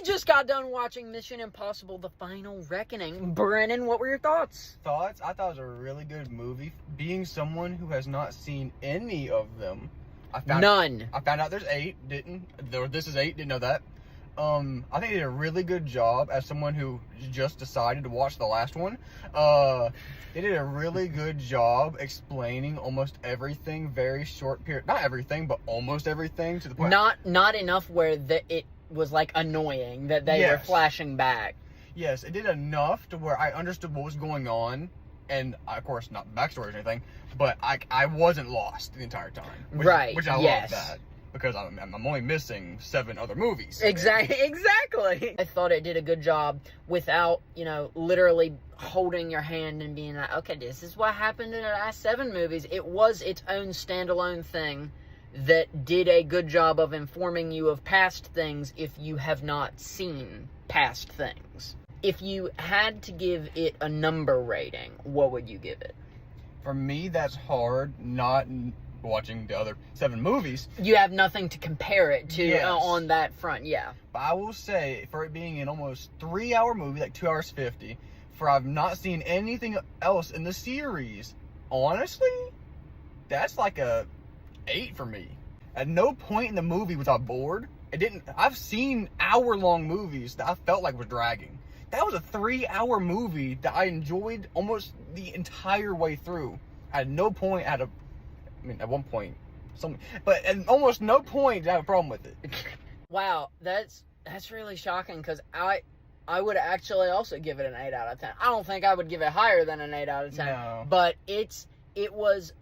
just got done watching Mission Impossible: The Final Reckoning. Brennan, what were your thoughts? Thoughts? I thought it was a really good movie. Being someone who has not seen any of them, None. I found out there's 8. This is 8. Didn't know that. I think they did a really good job as someone who just decided to watch the last one. They did a really good job explaining almost everything, very short period. Not everything, but almost everything to the point. Not enough where it was like annoying that they were flashing back. Yes, it did enough to where I understood what was going on. And, of course, not backstory or anything, but I wasn't lost the entire time. Which I love that. Because I'm only missing 7 other movies. Exactly. I thought it did a good job without, literally holding your hand and being like, okay, this is what happened in the last 7 movies. It was its own standalone thing that did a good job of informing you of past things if you have not seen past things. If you had to give it a number rating, what would you give it? For me, that's hard, not watching the other 7 movies. You have nothing to compare it to on that front, yeah. But I will say, for it being an almost 3-hour movie, like 2 hours 50, for I've not seen anything else in the series, honestly, that's like a 8 for me. At no point in the movie was I bored. I've seen hour-long movies that I felt like was dragging. That was a 3-hour movie that I enjoyed almost the entire way through. At no point at one point, but at almost no point did I have a problem with it. Wow, that's really shocking, because I would actually also give it an 8 out of 10. I don't think I would give it higher than an 8 out of 10. No. But it was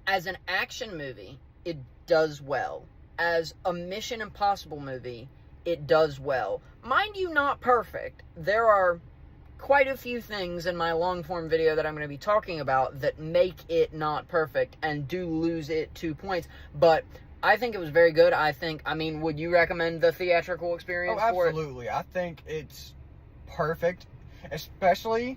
as an action movie, it does well. As a Mission Impossible movie, it does well. Mind you, not perfect. There are quite a few things in my long-form video that I'm going to be talking about that make it not perfect and do lose it 2 points. But I think it was very good. Would you recommend the theatrical experience for it? Absolutely. I think it's perfect, especially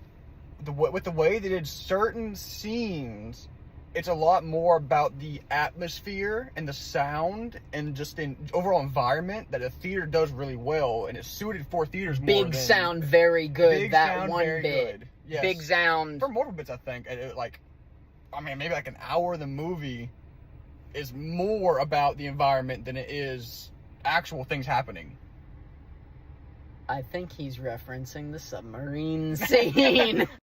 with the way they did certain scenes. It's a lot more about the atmosphere and the sound and just the overall environment that a theater does really well, and it's suited for theaters more Big sound, very good. That one bit. Yes. Big sound. For more bits, I think, maybe like an hour of the movie is more about the environment than it is actual things happening. I think he's referencing the submarine scene.